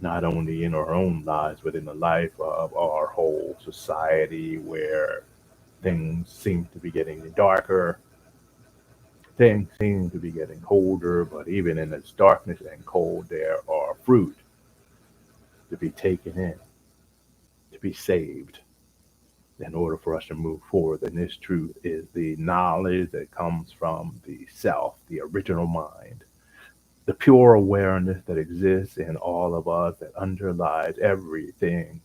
not only in our own lives, but in the life of our whole society, where things seem to be getting darker, things seem to be getting colder, but even in its darkness and cold, there are fruit to be taken in, to be saved in order for us to move forward. And this truth is the knowledge that comes from the self, the original mind, the pure awareness that exists in all of us that underlies everything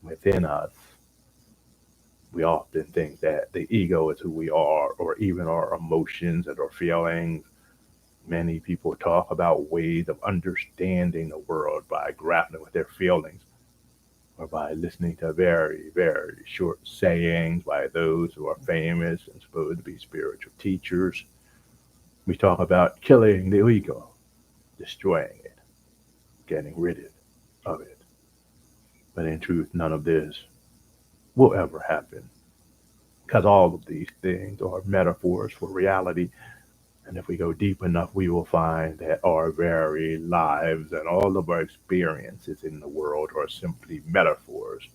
within us. We often think that the ego is who we are, or even our emotions and our feelings. Many people talk about ways of understanding the world by grappling with their feelings, or by listening to very, very short sayings by those who are famous and supposed to be spiritual teachers. We talk about killing the ego, destroying it, getting rid of it. But in truth, none of this will ever happen, because all of these things are metaphors for reality. And if we go deep enough, we will find that our very lives and all of our experiences in the world are simply metaphors.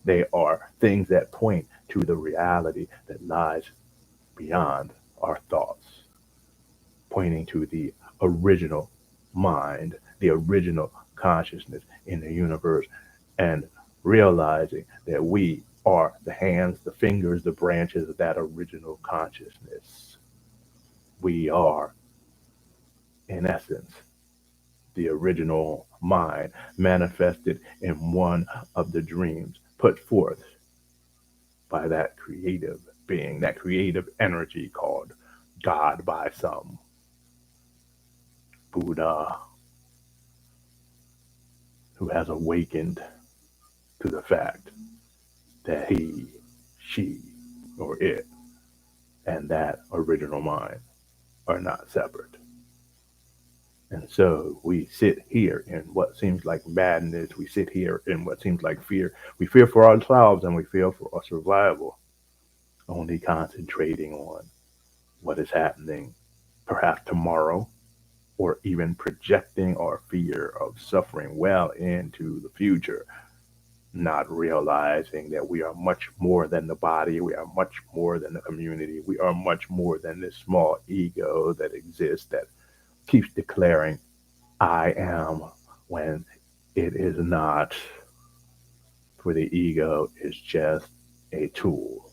They are things that point to the reality that lies beyond our thoughts, pointing to the original mind, the original consciousness in the universe, and realizing that we are the hands, the fingers, the branches of that original consciousness. We are, in essence, the original mind manifested in one of the dreams put forth by that creative being, that creative energy called God by some, Buddha, who has awakened to the fact that he, she, or it, and that original mind are not separate. And so we sit here in what seems like madness. We sit here in what seems like fear. We fear for ourselves and we fear for our survival, only concentrating on what is happening perhaps tomorrow, or even projecting our fear of suffering well into the future, not realizing that we are much more than the body, we are much more than the community, we are much more than this small ego that exists that keeps declaring, I am, when it is not. For the ego is just a tool,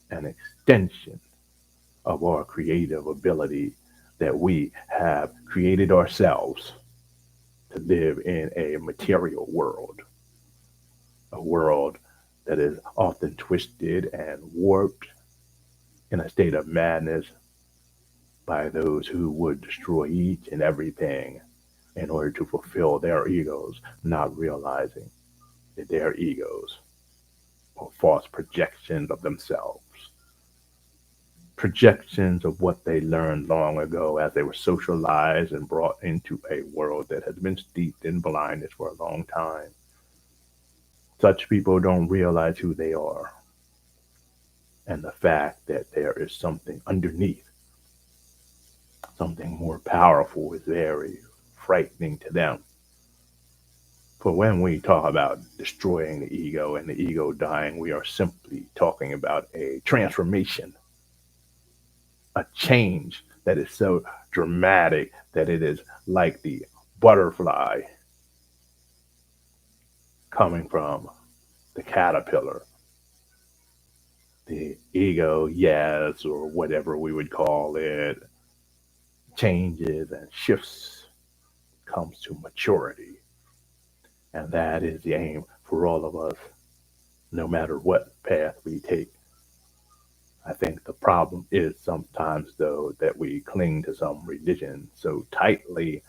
an extension of our creative ability that we have created ourselves to live in a material world, a world that is often twisted and warped in a state of madness by those who would destroy each and everything in order to fulfill their egos, not realizing that their egos are false projections of themselves, projections of what they learned long ago as they were socialized and brought into a world that has been steeped in blindness for a long time. Such people don't realize who they are, and the fact that there is something underneath, something more powerful, is very frightening to them. For when we talk about destroying the ego and the ego dying, we are simply talking about a transformation, a change that is so dramatic that it is like the butterfly coming from the caterpillar. The ego, yes, or whatever we would call it, changes and shifts, comes to maturity. And that is the aim for all of us, no matter what path we take. I think the problem is sometimes, though, that we cling to some religion so tightly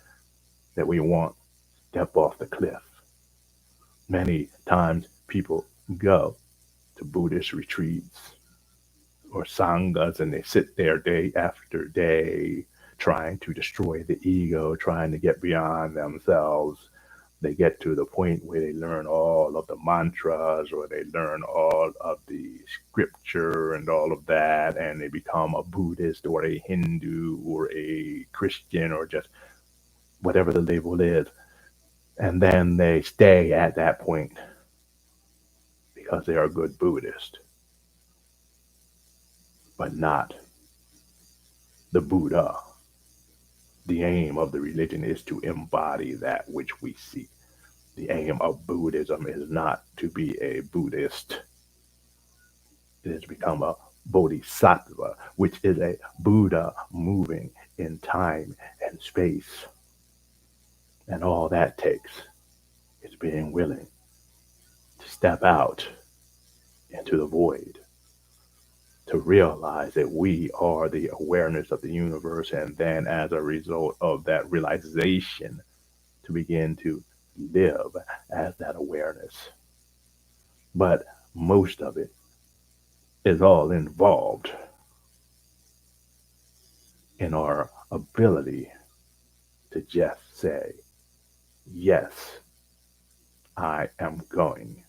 that we won't step off the cliff. Many times people go to Buddhist retreats or sanghas and they sit there day after day trying to destroy the ego, trying to get beyond themselves. They get to the point where they learn all of the mantras or they learn all of the scripture and all of that, and they become a Buddhist or a Hindu or a Christian or just whatever the label is. And then they stay at that point because they are a good Buddhist, but not the Buddha. The aim of the religion is to embody that which we see. The aim of Buddhism is not to be a Buddhist. It has become a bodhisattva, which is a Buddha moving in time and space. And all that takes is being willing to step out into the void, to realize that we are the awareness of the universe, and then as a result of that realization, to begin to live as that awareness. But most of it is all involved in our ability to just say, yes, I am going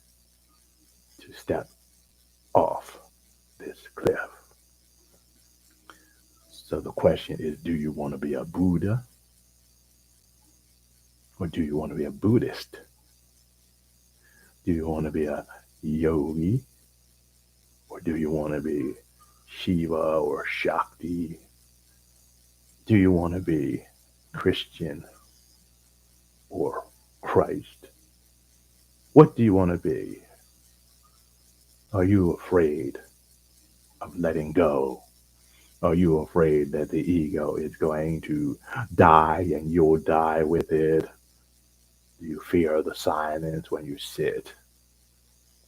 to step off this cliff. So the question is, do you want to be a Buddha or do you want to be a Buddhist? Do you want to be a yogi or do you want to be Shiva or Shakti? Do you want to be Christian or Christ? What do you want to be? Are you afraid of letting go? Are you afraid that the ego is going to die and you'll die with it? Do you fear the silence when you sit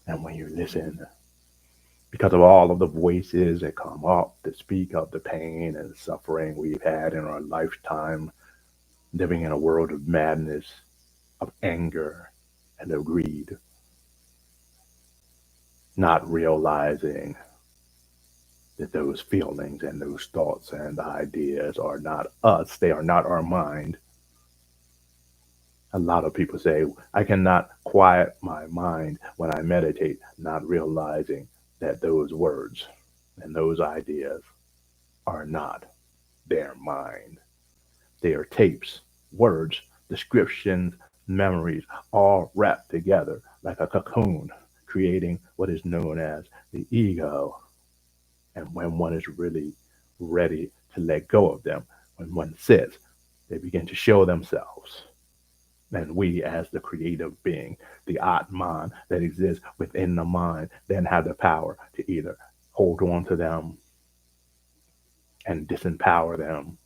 and when you listen? Because of all of the voices that come up that speak of the pain and suffering we've had in our lifetime, living in a world of madness, of anger, and of greed, not realizing that those feelings and those thoughts and ideas are not us, they are not our mind. A lot of people say, I cannot quiet my mind when I meditate, not realizing that those words and those ideas are not their mind. They are tapes, words, descriptions, memories, all wrapped together like a cocoon, creating what is known as the ego. And when one is really ready to let go of them, when one sits, they begin to show themselves. And we, as the creative being, the Atman that exists within the mind, then have the power to either hold on to them and disempower them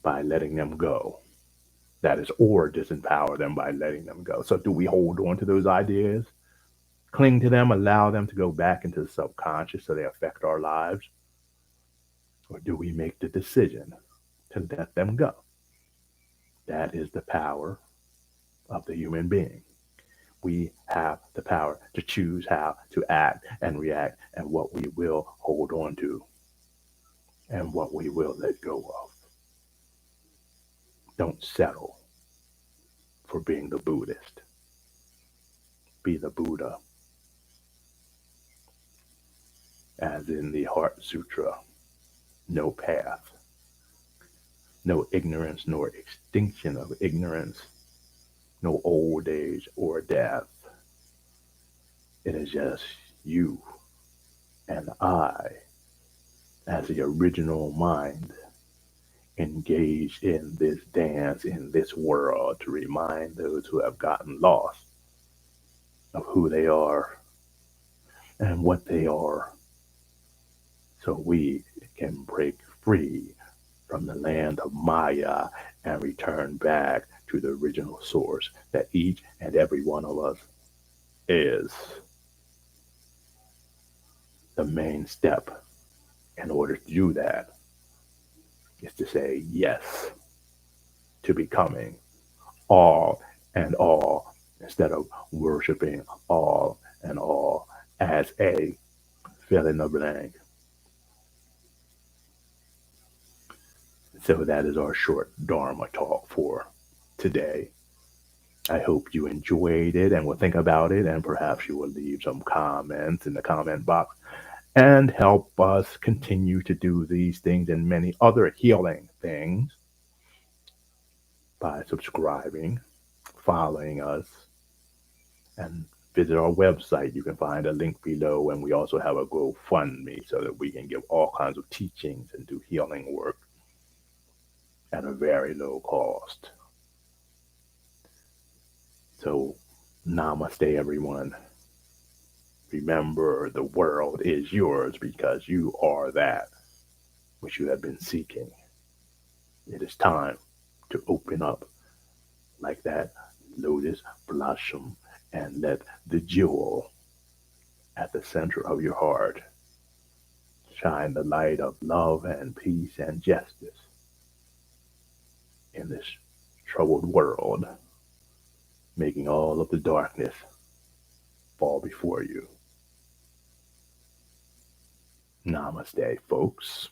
by letting them go. That is, or disempower them by letting them go. So, do we hold on to those ideas, cling to them, allow them to go back into the subconscious so they affect our lives? Or do we make the decision to let them go? That is the power of the human being. We have the power to choose how to act and react and what we will hold on to and what we will let go of. Don't settle for being the Buddhist. Be the Buddha. As in the Heart Sutra, no path, no ignorance nor extinction of ignorance, no old age or death. It is just you and I as the original mind engaged in this dance in this world to remind those who have gotten lost of who they are and what they are, so we can break free from the land of Maya and return back to the original source that each and every one of us is. The main step in order to do that is to say yes to becoming all and all instead of worshiping all and all as a fill in the blank. So that is our short Dharma talk for today. I hope you enjoyed it and will think about it, and perhaps you will leave some comments in the comment box and help us continue to do these things and many other healing things by subscribing, following us, and visit our website. You can find a link below, and we also have a GoFundMe so that we can give all kinds of teachings and do healing work at a very low cost. So, namaste, everyone. Remember, the world is yours because you are that which you have been seeking. It is time to open up like that lotus blossom and let the jewel at the center of your heart shine the light of love and peace and justice in this troubled world, making all of the darkness fall before you. Namaste, folks.